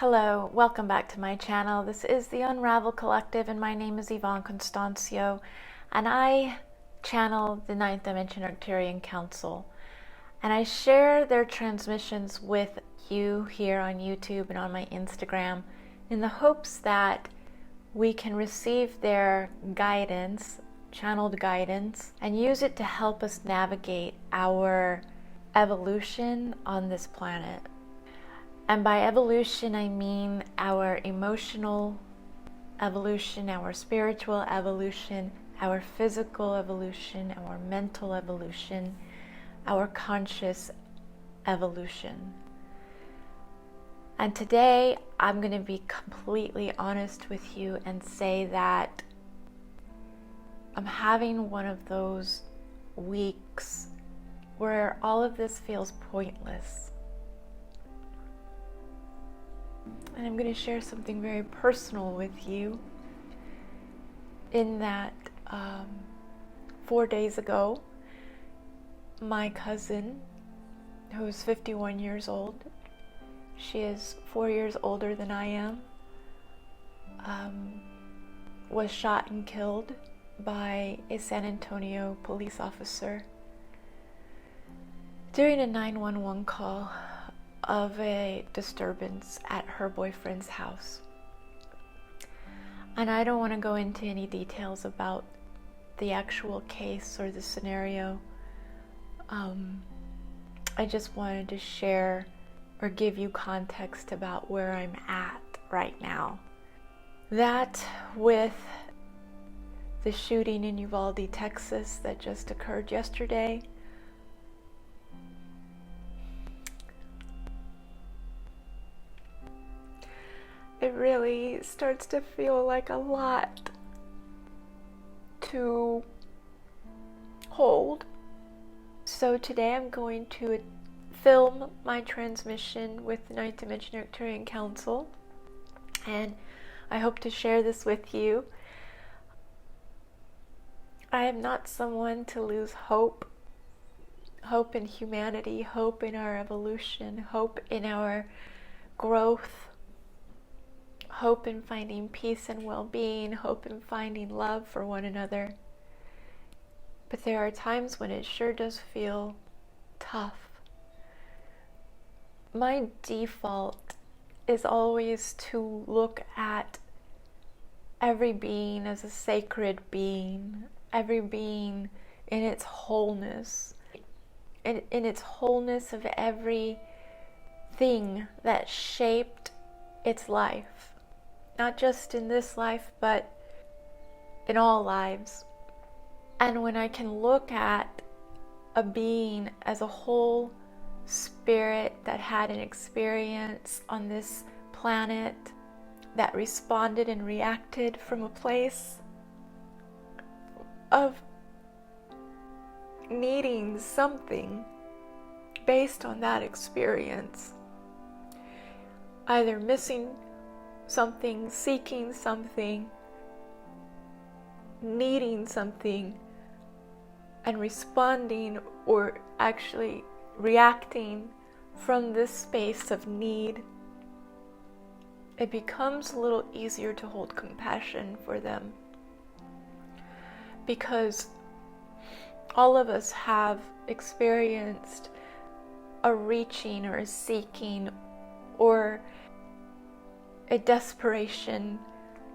Hello, welcome back to my channel. This is the Unravel Collective and my name is Yvonne Constancio and I channel the Ninth Dimension Arcturian Council and I share their transmissions with you here on YouTube and on my Instagram in the hopes that we can receive their guidance, channeled guidance, and use it to help us navigate our evolution on this planet. And by evolution, I mean our emotional evolution, our spiritual evolution, our physical evolution, our mental evolution, our conscious evolution. And today, I'm going to be completely honest with you and say that I'm having one of those weeks where all of this feels pointless. And I'm going to share something very personal with you in that 4 days ago, my cousin, who's 51 years old, she is 4 years older than I am, was shot and killed by a San Antonio police officer during a 911 call of a disturbance at her boyfriend's house. And I don't want to go into any details about the actual case or the scenario. I just wanted to share or give you context about where I'm at right now. That with the shooting in Uvalde, Texas that just occurred yesterday, it really starts to feel like a lot to hold. So today I'm going to film my transmission with the Ninth Dimension Arcturian Council, and I hope to share this with you. I am not someone to lose hope. Hope in humanity, hope in our evolution, hope in our growth, hope in finding peace and well-being, hope in finding love for one another. But there are times when it sure does feel tough. My default is always to look at every being as a sacred being, every being in its wholeness, in its wholeness of everything that shaped its life. Not just in this life, but in all lives. And when I can look at a being as a whole spirit that had an experience on this planet, that responded and reacted from a place of needing something based on that experience, either missing something, seeking something, needing something, and responding or actually reacting from this space of need, it becomes a little easier to hold compassion for them. Because all of us have experienced a reaching or a seeking or a desperation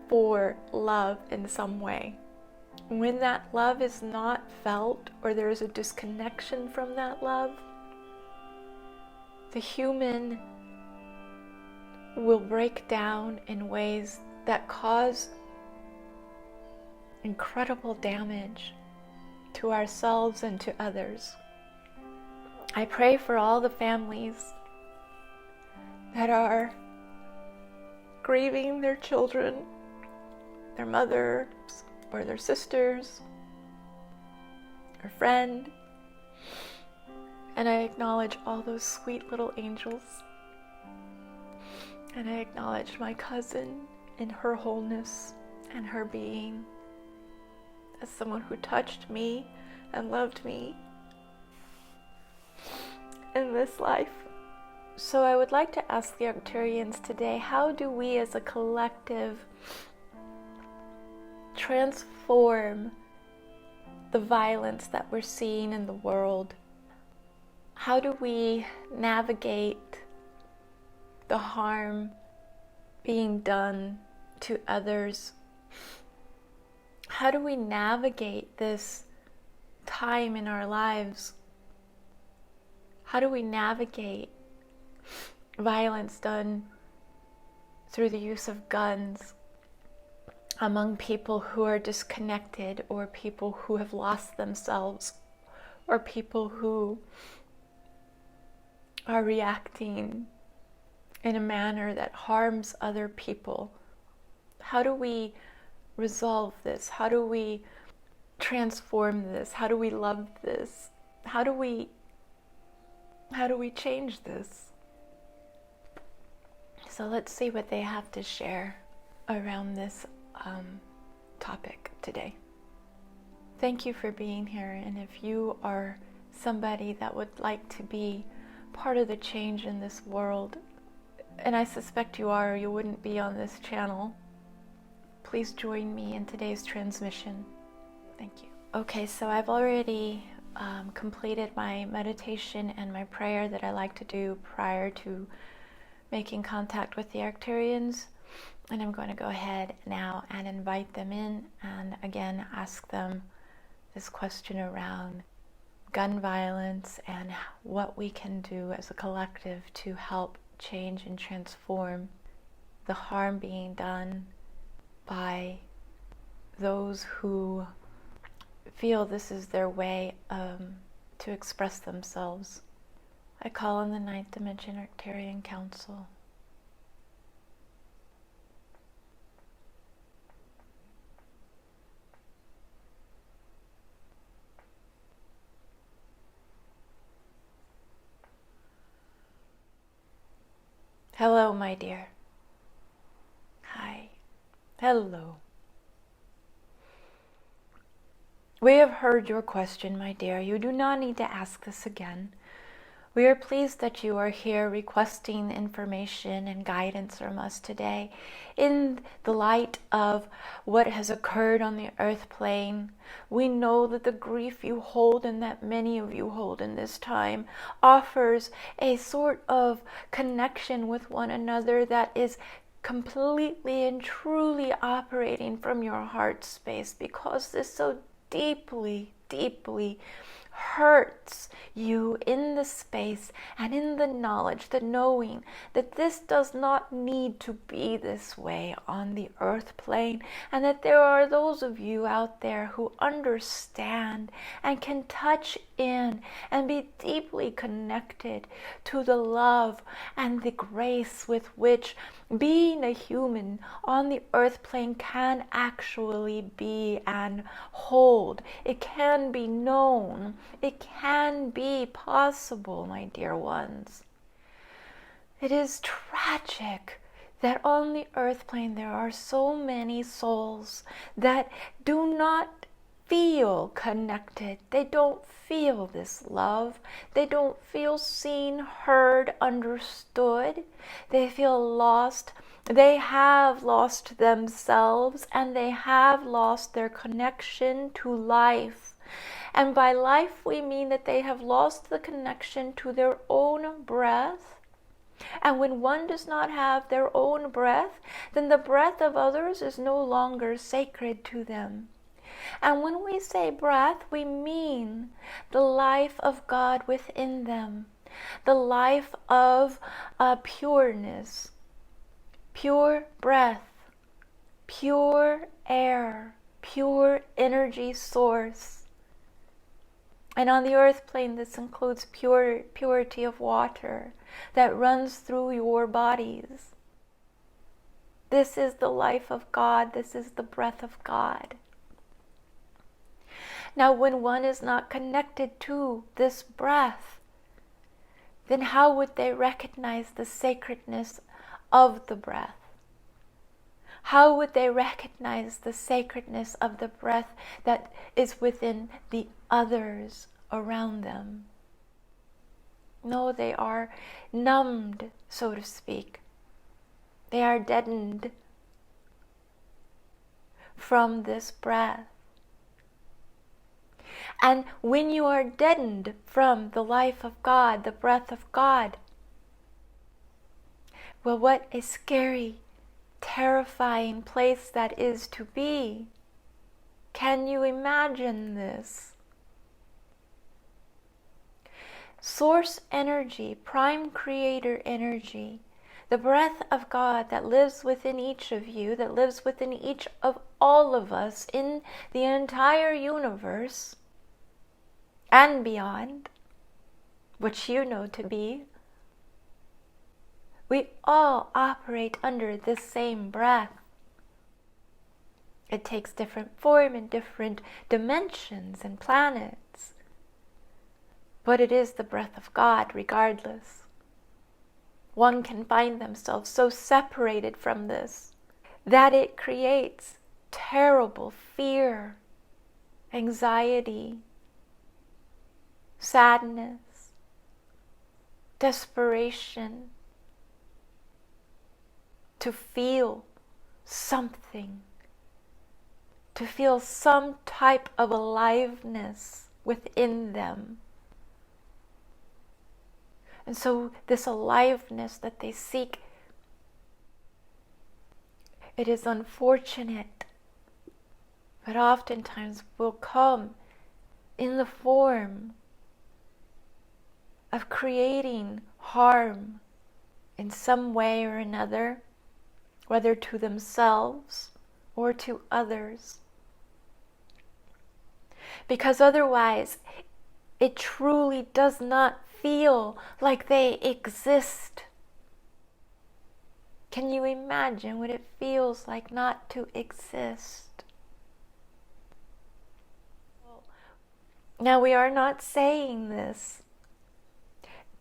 for love in some way. When that love is not felt or there is a disconnection from that love, the human will break down in ways that cause incredible damage to ourselves and to others. I pray for all the families that are grieving their children, their mothers, or their sisters, or friend. And I acknowledge all those sweet little angels. And I acknowledge my cousin in her wholeness and her being as someone who touched me and loved me in this life So I would like to ask the Arcturians today, how do we as a collective transform the violence that we're seeing in the world? How do we navigate the harm being done to others? How do we navigate this time in our lives? How do we navigate violence done through the use of guns among people who are disconnected, or people who have lost themselves, or people who are reacting in a manner that harms other people? How do we resolve this? How do we transform this? How do we love this? How do we change this? So let's see what they have to share around this topic today. Thank you for being here, and if you are somebody that would like to be part of the change in this world, and I suspect you are, or you wouldn't be on this channel, please join me in today's transmission. Thank you. Okay, so I've already completed my meditation and my prayer that I like to do prior to making contact with the Arcturians, and I'm going to go ahead now and invite them in and again ask them this question around gun violence and what we can do as a collective to help change and transform the harm being done by those who feel this is their way to express themselves. I call on the Ninth Dimension Arcturian Council. Hello, my dear. Hi. Hello. We have heard your question, my dear. You do not need to ask this again. We are pleased that you are here requesting information and guidance from us today in the light of what has occurred on the earth plane. We know that the grief you hold, and that many of you hold in this time, offers a sort of connection with one another that is completely and truly operating from your heart space, because this so deeply, deeply hurts you in the space and in the knowledge, the knowing that this does not need to be this way on the earth plane, and that there are those of you out there who understand and can touch in and be deeply connected to the love and the grace with which being a human on the earth plane can actually be and hold. It can be known. It can be possible, my dear ones. It is tragic that on the earth plane there are so many souls that do not feel connected. They don't feel this love. They don't feel seen, heard, understood. They feel lost. They have lost themselves, and they have lost their connection to life. And by life we mean that they have lost the connection to their own breath. And when one does not have their own breath, then the breath of others is no longer sacred to them. And when we say breath, we mean the life of God within them, the life of pureness, pure breath, pure air, pure energy source. And on the earth plane, this includes purity of water that runs through your bodies. This is the life of God. This is the breath of God. Now, when one is not connected to this breath, then how would they recognize the sacredness of the breath? How would they recognize the sacredness of the breath that is within the others around them? No, they are numbed, so to speak. They are deadened from this breath. And when you are deadened from the life of God, the breath of God, well, what a scary, terrifying place that is to be. Can you imagine this? Source energy, prime creator energy, the breath of God that lives within each of you, that lives within each of all of us in the entire universe and beyond, which you know to be. We all operate under this same breath. It takes different form in different dimensions and planets. But it is the breath of God regardless. One can find themselves so separated from this that it creates terrible fear, anxiety, sadness, desperation, to feel something, to feel some type of aliveness within them. And so this aliveness that they seek, it is unfortunate, but oftentimes will come in the form of creating harm in some way or another, whether to themselves or to others. Because otherwise, it truly does not feel like they exist. Can you imagine what it feels like not to exist? Now, we are not saying this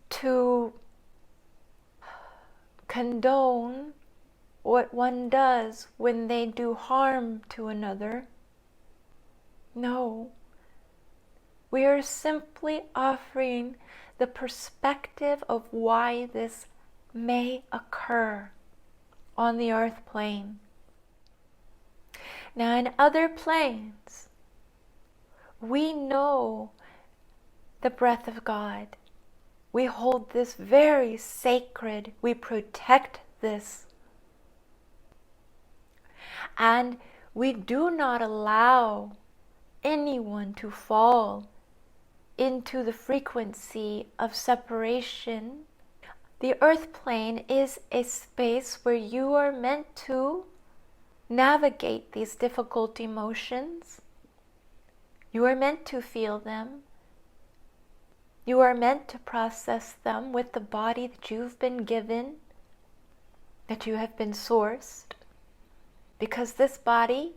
to condone what one does when they do harm to another. No. We are simply offering the perspective of why this may occur on the earth plane. Now, in other planes, we know the breath of God. We hold this very sacred. We protect this. And we do not allow anyone to fall into the frequency of separation. The earth plane is a space where you are meant to navigate these difficult emotions. You are meant to feel them. You are meant to process them with the body that you've been given, that you have been sourced, because this body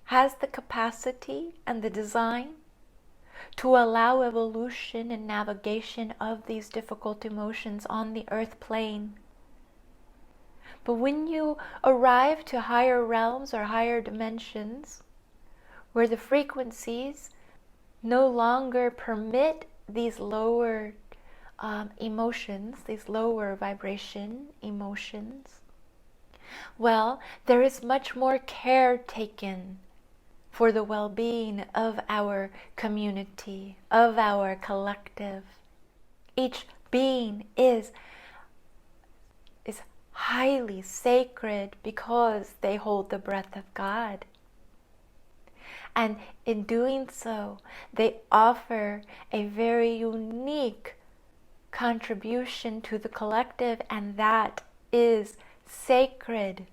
has the capacity and the design to allow evolution and navigation of these difficult emotions on the earth plane. But when you arrive to higher realms or higher dimensions, where the frequencies no longer permit these lower emotions, these lower vibration emotions, well, there is much more care taken for the well-being of our community, of our collective. Each being is highly sacred because they hold the breath of God. And in doing so, they offer a very unique contribution to the collective, and that is sacred.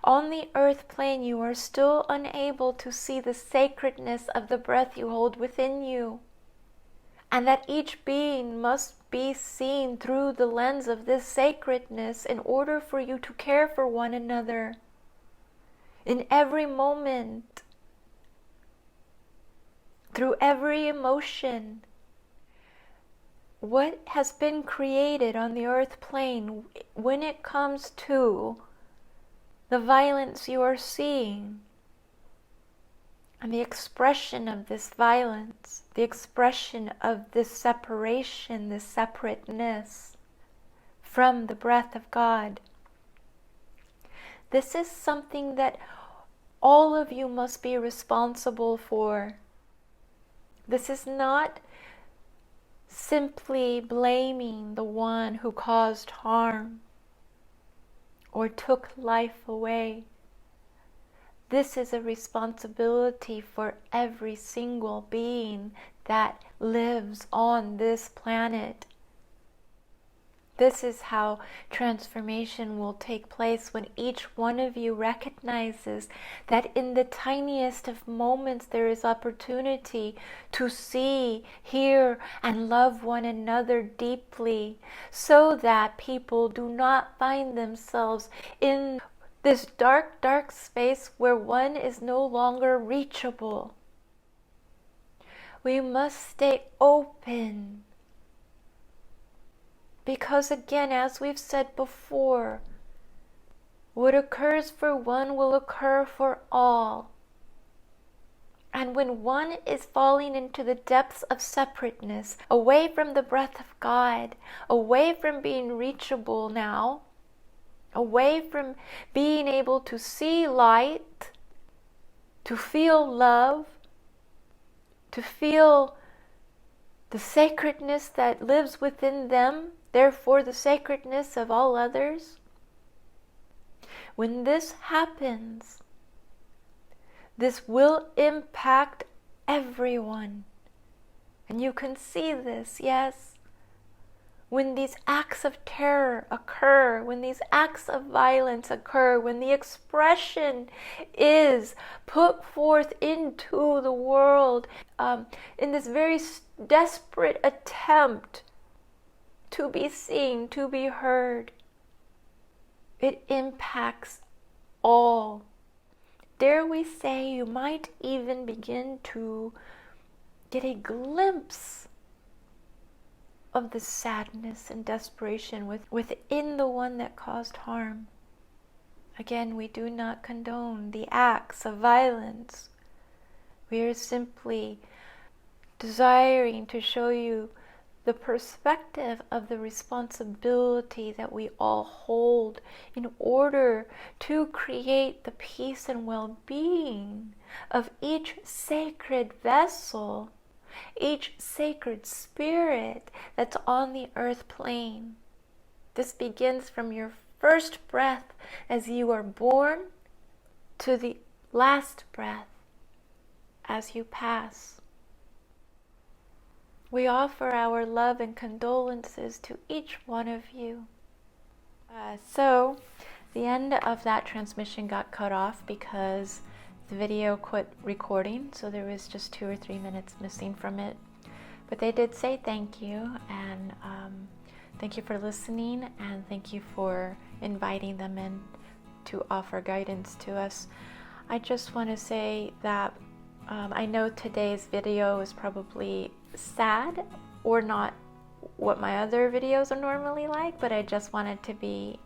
On the earth plane, you are still unable to see the sacredness of the breath you hold within you, and that each being must be seen through the lens of this sacredness in order for you to care for one another in every moment, through every emotion. What has been created on the earth plane, when it comes to the violence you are seeing, And the expression of this violence, the expression of this separation, this separateness from the breath of God, this is something that all of you must be responsible for. This is not simply blaming the one who caused harm or took life away. This is a responsibility for every single being that lives on this planet. This is how transformation will take place when each one of you recognizes that in the tiniest of moments there is opportunity to see, hear, and love one another deeply, so that people do not find themselves in this dark, dark space where one is no longer reachable. We must stay open. Because again, as we've said before, what occurs for one will occur for all. And when one is falling into the depths of separateness, away from the breath of God, away from being reachable now, away from being able to see light, to feel love, to feel the sacredness that lives within them, therefore the sacredness of all others. When this happens, this will impact everyone. And you can see this, yes. When these acts of terror occur, when these acts of violence occur, when the expression is put forth into the world in this very desperate attempt to be seen, to be heard, it impacts all. Dare we say, you might even begin to get a glimpse of the sadness and desperation within the one that caused harm. Again, we do not condone the acts of violence. We are simply desiring to show you the perspective of the responsibility that we all hold in order to create the peace and well-being of each sacred vessel, each sacred spirit that's on the earth plane. This begins from your first breath as you are born to the last breath as you pass. We offer our love and condolences to each one of you. So the end of that transmission got cut off because the video quit recording, so there was just 2 or 3 minutes missing from it. But they did say thank you, and thank you for listening, and thank you for inviting them in to offer guidance to us. I just want to say that I know today's video is probably sad or not what my other videos are normally like, but I just wanted to be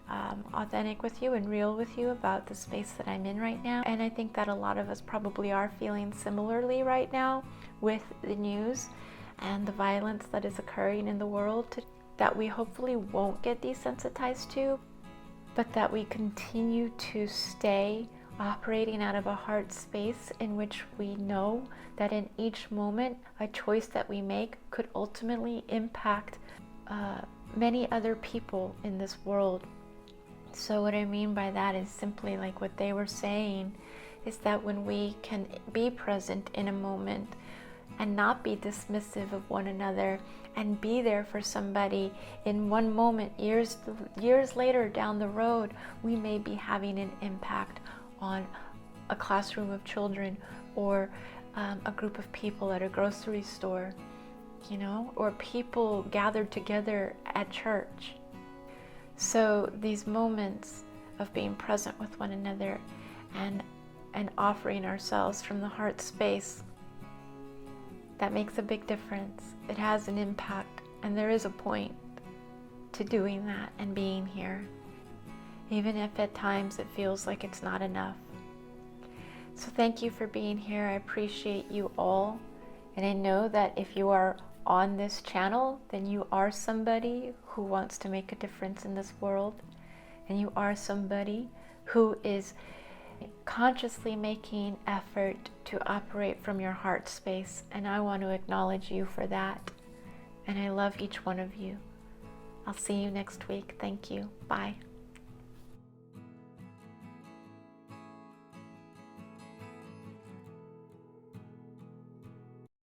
authentic with you and real with you about the space that I'm in right now. And I think that a lot of us probably are feeling similarly right now with the news and the violence that is occurring in the world that we hopefully won't get desensitized to, but that we continue to stay operating out of a heart space in which we know that in each moment a choice that we make could ultimately impact many other people in this world. So what I mean by that is simply like what they were saying, is that when we can be present in a moment and not be dismissive of one another and be there for somebody in one moment, years later down the road, we may be having an impact on a classroom of children or a group of people at a grocery store, or people gathered together at church. So these moments of being present with one another and offering ourselves from the heart space, that makes a big difference. It has an impact, and there is a point to doing that and being here, even if at times it feels like it's not enough. So thank you for being here. I appreciate you all. And I know that if you are on this channel, then you are somebody who wants to make a difference in this world. And you are somebody who is consciously making effort to operate from your heart space. And I want to acknowledge you for that. And I love each one of you. I'll see you next week. Thank you. Bye.